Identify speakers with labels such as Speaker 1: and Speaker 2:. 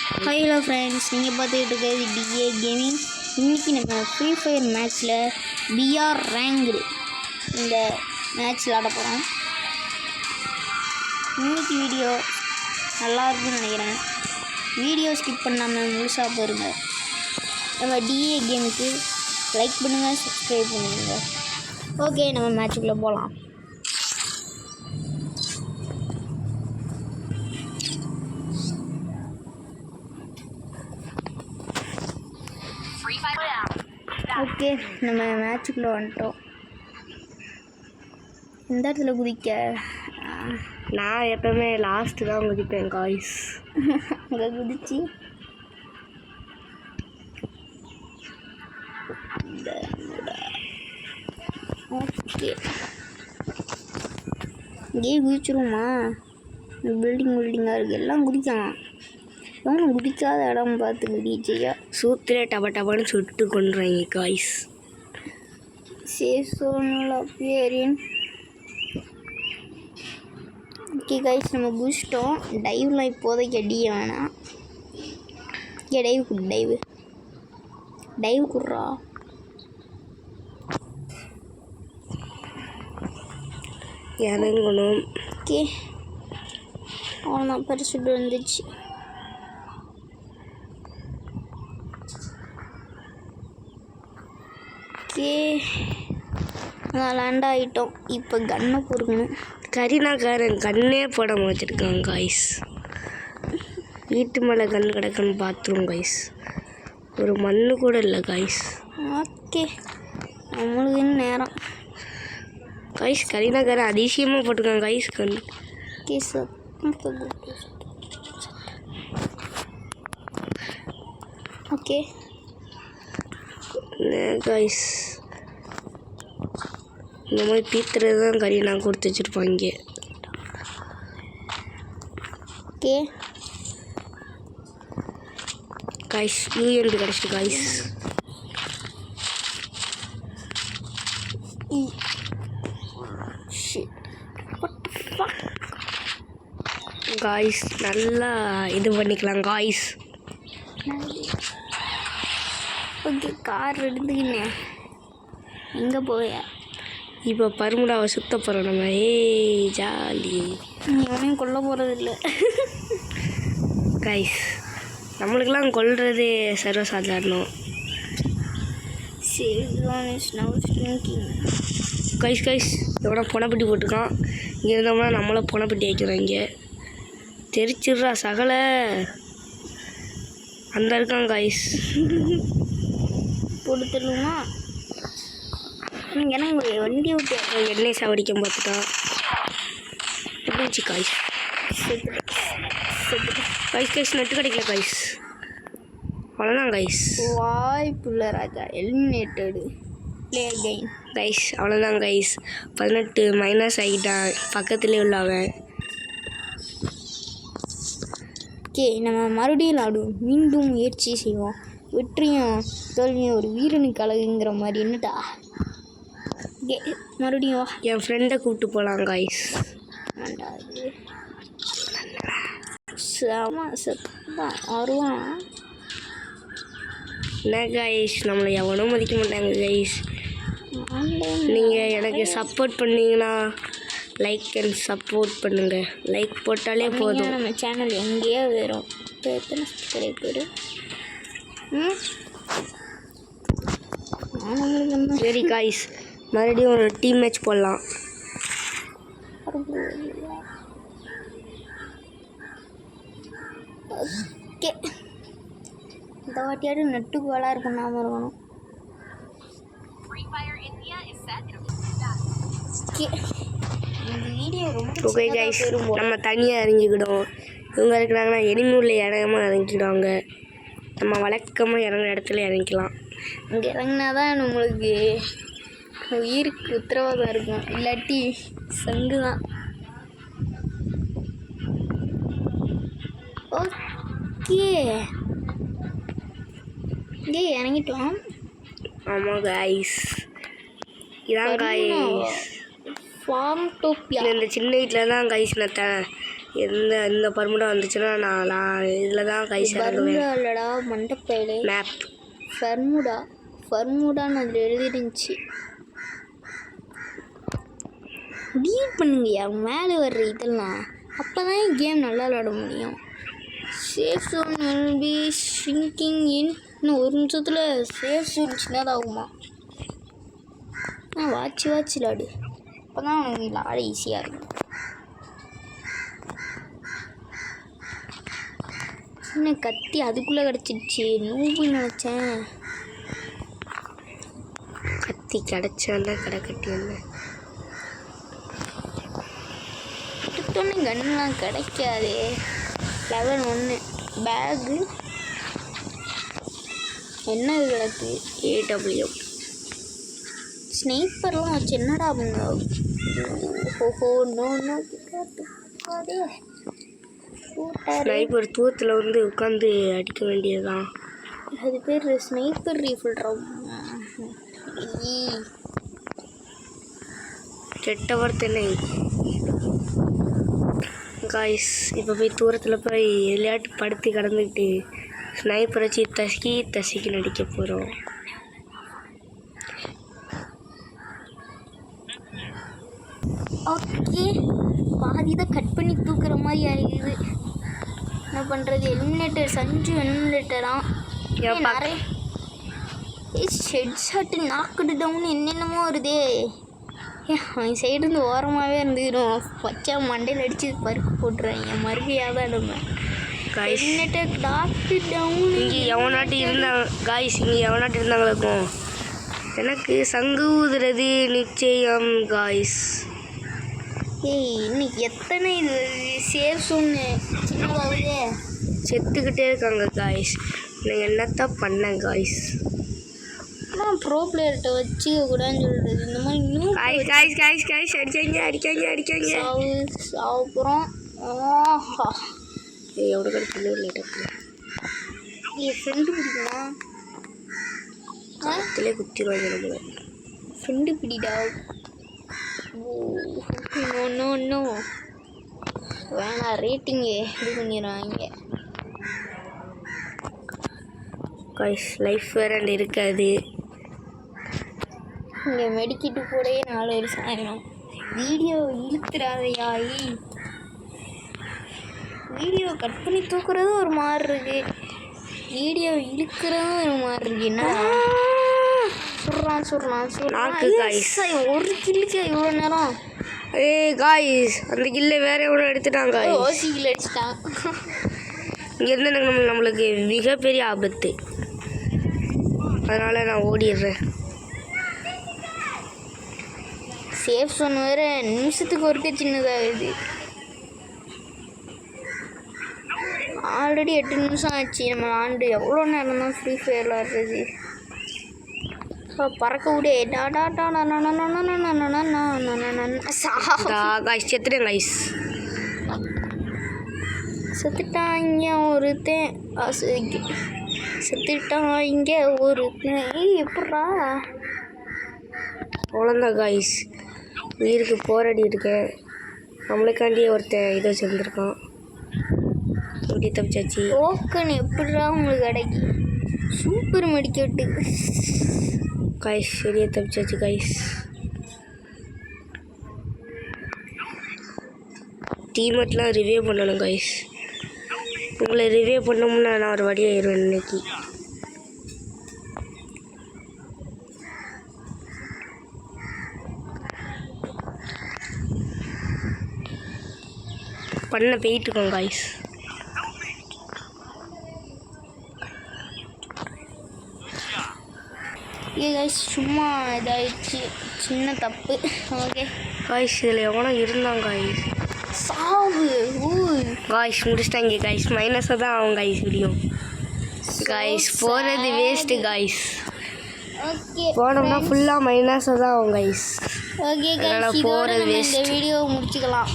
Speaker 1: Hello friends, நீங்கள் பார்த்துக்கிட்டு இருக்கிறது டிஏ கேமிங். இன்றைக்கி நம்ம ஃப்ரீ ஃபயர் மேட்ச்சில் பிஆர் ரேங்க்டு இந்த மேட்ச் விளாட போகிறோம். இன்றைக்கி வீடியோ நல்லாயிருக்குன்னு நினைக்கிறேன். வீடியோ ஸ்கிப் பண்ணாமல் முழுசாக பாருங்கள். நம்ம டிஏ கேமுக்கு லைக் பண்ணுங்கள், சப்ஸ்கிரைப் பண்ணுங்கள். ஓகே, நம்ம மேட்ச்சுக்குள்ளே போகலாம். ஓகே, நம்ம மேட்சுக்குள்ளே வந்துட்டோம். இந்த இடத்துல குதிக்க
Speaker 2: நான் எப்பவுமே லாஸ்ட்டு தான் குதிப்பேன் காய்ஸ்.
Speaker 1: அங்கே குதிச்சு ஓகே இங்கேயே குதிச்சிருமா? பில்டிங்காக இருக்குது, எல்லாம் குதிக்கலாம். எவனும் குதிக்காத இடம் பார்த்து குதிச்சியா
Speaker 2: சூத்திர டபன்னு சுட்டு கொண்டுறாங்க காய்ஸ்.
Speaker 1: சேசோனில் பேரின் ஓகே காய்ஸ், நம்ம குதிச்சிட்டோம். டைவ்லாம் இப்போதைக்கு அடிய வேணாம். டைவ் குடுறா.
Speaker 2: இறங்கணும்.
Speaker 1: ஓகே, அவ்வளோதான், பரிசுட்டு வந்துச்சு. ஓகே, லேண்ட் ஆகிட்டோம். இப்போ கன்னை பொறுக்கணும்.
Speaker 2: கரீனாக்காரன் கண்ணே போடாமல் வச்சுருக்காங்க காய்ஸ். வீட்டு மேலே கண் கிடக்குன்னு பார்த்துருவோம் காய்ஸ். ஒரு மண்ணு கூட இல்லை காய்ஸ்.
Speaker 1: ஓகே, நம்மளுக்கு இன்னும் நேரம்
Speaker 2: காய்ஸ். கரீனாக்காரன் அதிசயமாக போட்டிருக்காங்க காய்ஸ் கண்.
Speaker 1: Okay sir, okay
Speaker 2: guys. இந்த மாதிரி பீத்துறது தான் கரீனா கொடுத்து வச்சுருப்பாங்க.
Speaker 1: ஓகே
Speaker 2: காய்ஸ், யூஎன்பி கிடச்சிட்டு காய்ஸ். காய்ஸ் நல்லா இது பண்ணிக்கலாம் காய்ஸ்.
Speaker 1: Okay, car எடுத்துக்கினேன். எங்கே போய?
Speaker 2: இப்போ பருமுடாவை சுத்த போகிறோம் நம்ம. ஜாலி.
Speaker 1: எவனையும் கொல்ல போகிறதில்ல
Speaker 2: காய்ஸ். நம்மளுக்கெல்லாம் கொல்றது சர்வசாதாரணம். காய்ஸ் எவனா பொணப்பட்டி போட்டிருக்கான். இங்கே இருந்தோம்னா நம்மளை பொணப்பட்டி வைக்கிறாங்க. தெரிச்சிடுறா சகல. அந்த இருக்கான் காய்ஸ்.
Speaker 1: கொடுத்துடலுமா? ஏன்னா உங்கள் வண்டி விட்டு
Speaker 2: எண்ணெய் சாவடிக்க பார்த்துட்டான். எப்படிச்சு காய்ஸ்? காய்ஸ் நெட்டு கிடைக்கல காய்ஸ். அவ்வளோதான் காய்ஸ்.
Speaker 1: வாய்ப்பு இல்லை ராஜா. Eliminated player gain
Speaker 2: guys. அவ்வளோதான் காய்ஸ். 18 மைனஸ் ஆகிட்டான் பக்கத்துலேயே உள்ளவன்.
Speaker 1: ஓகே, நம்ம மறுபடியும் விளாடுவோம். மீண்டும் முயற்சி செய்வோம். வெற்றியும் தோல்வியும் ஒரு வீரனுக்கு அழகுங்கிற மாதிரி. என்னட்டா மறுபடியும் வா.
Speaker 2: என் ஃப்ரெண்டை கூப்பிட்டு போகலாம் காய்ஸ்.
Speaker 1: வருவான்.
Speaker 2: என்ன காய்ஸ், நம்மளை எவனும் மதிக்க மாட்டாங்க காய்ஸ். நீங்கள் எனக்கு சப்போர்ட் பண்ணீங்கன்னா லைக் அண்ட் சப்போர்ட் பண்ணுங்கள். லைக் போட்டாலே போதும்.
Speaker 1: நம்ம சேனல் எங்கேயோ வரும். இப்போ எத்தனை சப்ஸ்கிரைபர்?
Speaker 2: சரி காய்ஸ், மறுபடியும் ஒரு டீம் மேட்ச் போடலாம்.
Speaker 1: ஓகே, இந்த வாட்டியாடு நெட்டுக்கு வேளாறு பண்ணாமல் இருக்கணும்.
Speaker 2: ஓகே கைஸ், நம்ம தனியாக இறங்கிக்கிடும். இவங்க இருக்கிறாங்கன்னா எனிமூரில் இடமா இறங்கிக்கிடுவாங்க. நம்ம வழக்கமாக இறங்குற இடத்துல இறங்கிக்கலாம்.
Speaker 1: அங்கே இறங்கினா தான் நம்மளுக்கு உயிருக்கு உத்தரவாதம் இருக்கும். இல்லாட்டி சங்கு தான். ஓகே, இங்கே இறங்கிட்டோம்.
Speaker 2: ஆமாம் காய்ஸ், இதான் காய்ஸ்
Speaker 1: ஃபார்ம் டோப்பியா.
Speaker 2: இந்த சின்ன வீட்டில் தான் காய்ஸ் நான் இந்த பர்முடா வந்துச்சுன்னா நான் இதில் தான் கைஸ் இறங்குவேன்.
Speaker 1: இல்லடா மண்டப்பையிலே
Speaker 2: மேப்
Speaker 1: ஃபர்முடான்னு அதில் எழுதிருந்துச்சு. டீல் பண்ணுங்கய்யா மேலே வர்ற இதெல்லாம், அப்போ தான் கேம் நல்லா விளாட முடியும். Safe zone will be shrinking இன்னும் 1 நிமிஷத்தில் சேஃப் ஜோன் சின்னதாகுமா? வாட்சி விளாடு, அப்போ தான் உனக்கு விளாட ஈஸியாக இருக்கும். சின்ன கத்தி அதுக்குள்ளே கிடச்சிடுச்சு, நூபுன்னு நினச்சேன்.
Speaker 2: கத்தி கிடச்சான் கடை கட்டி வந்தேன்.
Speaker 1: எடுத்தோன்னே கன்னுலாம் கிடைக்காதே. லெவல் 1 பேகு என்ன கிடக்கு?
Speaker 2: AW
Speaker 1: ஸ்னைப்பர்லாம் வச்சு என்னடா பண்ணுங்க? ஓஹோ நோ
Speaker 2: ஸ்னைப்பர் தூரத்தில் வந்து உட்காந்து அடிக்க வேண்டியதுதான்.
Speaker 1: அது பேர் ஸ்னைப்பர் ரீஃபில்.
Speaker 2: கெட்டவர் தென்னை காய்ஸ். இப்போ போய் தூரத்தில் போய் விளையாட்டு படுத்து கிடந்துக்கிட்டு ஸ்னைப்பர் வச்சு தசிக்கு நடிக்க போகிறோம்.
Speaker 1: ஓகே, பாதி தான் கட் பண்ணி தூக்குற மாதிரி ஆகிடுது. என்ன பண்ணுறது? எலிமினேட்டர் சஞ்சு எலிமினேட்டரான் நிறைய ஹெட் ஷாட்டு நாக்குடு டவுன் என்னென்னமோ வருதே. அவன் சைடு இருந்து ஓரமாகவே இருந்துடும். வச்சா மண்டையில் அடித்து பருப்பு போட்டுருவேன். என் மறுகையாக தான் எடுப்பேன். எலிமினேட்டர் நாக்கு டவுன்.
Speaker 2: இங்கே எவனாட்டி இருந்தாங்க காய்ஸ், இங்கே எவனாட்டி இருந்தாங்களுக்கும் எனக்கு சங்கு ஊதுறது நிச்சயம் காய்ஸ்.
Speaker 1: இன்னைக்கு எத்தனை இது சேஃப் சொன்னு சின்னதாகவே
Speaker 2: செத்துக்கிட்டே இருக்காங்க காய்ஸ். நான் என்னத்தான் பண்ணேன் காய்ஸ்?
Speaker 1: ஆனால் ப்ரோ பிளேயர்கிட்ட வச்சுக்க கூடாதுன்னு சொல்கிறது. இந்த மாதிரி இன்னும்
Speaker 2: அடிக்காங்க
Speaker 1: சாவுப்புறம்
Speaker 2: எவ்வளோ கிடைக்கல லேட்டாக
Speaker 1: என் ஃப்ரெண்டு பிடிக்குமா?
Speaker 2: கத்திலே குத்திடுவாங்க நம்மளை.
Speaker 1: ஃப்ரெண்டு பிடிடா. நோ வேணாம், ரேட்டிங்கு இது பண்ணிடுவாங்க
Speaker 2: காய்ஸ். லைஃப் வேறு இருக்காது.
Speaker 1: இங்கே மெடிக்கிட்டு போடவே 4 வருஷம் ஆயிடும். வீடியோ இழுத்துறாதையாயி. வீடியோ கட் பண்ணி தூக்குறதும் ஒரு மாதிரி இருக்கு, வீடியோ இழுக்கிறதும் ஒரு மாதிரி இருக்கு. என்ன சொல்கிறான் ஒரு கில்லுக்கு இவ்வளோ நேரம்?
Speaker 2: காய்ஸ் அந்த கில்லை வேற எவ்வளோ எடுத்துட்டாங்க.
Speaker 1: ஓசி கில் அடிச்சிட்டான்.
Speaker 2: இங்கேருந்து எனக்கு நம்மளுக்கு மிகப்பெரிய ஆபத்து. அதனால் நான் ஓடிடுறேன்.
Speaker 1: சேஃப் ஜோன் வேறு நிமிஷத்துக்கு ஒருக்க சின்னதாகுது. ஆல்ரெடி 8 நிமிஷம் ஆச்சு நம்ம ஆண்டு. எவ்வளோ நேரம் தான் ஃப்ரீ ஃபயர் விளாடுறது? பறக்க விட செத்துட்டாங்க ஒருத்தன். செத்துட்டாங்க ஒருத்தன். எப்படா
Speaker 2: அவ்வளோதான் காய்ஸ். உயிருக்கு போராடி இருக்கேன். நம்மளுக்காண்டியே ஒருத்தன் இதை வச்சுருந்துருக்கான். எப்படி தப்பிச்சாச்சு?
Speaker 1: டோக்கன் எப்படிடா உங்களுக்கு கிடைக்கி? Super medkit
Speaker 2: guys. சரியா தப்பிச்சாச்சு காய்ஸ். டீமெட்லாம் ரிவ்யூ பண்ணணும் காய்ஸ். உங்களை ரிவ்யூ பண்ணோம்னா நான் ஒரு வழியாயிருவேன் இன்னைக்கு. பண்ண போயிட்டுருக்கோம் காய்ஸ்.
Speaker 1: கைஸ் சும்மா இதாகிடுச்சு, சின்ன தப்பு. ஓகே
Speaker 2: காய்ஸ் இதில் எவனோ இருந்தாங்க காய்ஸ்.
Speaker 1: சாவு
Speaker 2: காய்ஸ் முடிச்சிட்டாங்க காய்ஸ். மைனஸாக தான் ஆகும் காய்ஸ் வீடியோ. காய்ஸ் போகிறது வேஸ்ட்டு காய்ஸ்.
Speaker 1: ஓகே
Speaker 2: போனோம்னா ஃபுல்லாக மைனஸாக தான் ஆகும் காய்ஸ்.
Speaker 1: ஓகே கைஸ், இதோட நம்ம இந்த வீடியோவை முடிச்சுக்கலாம்.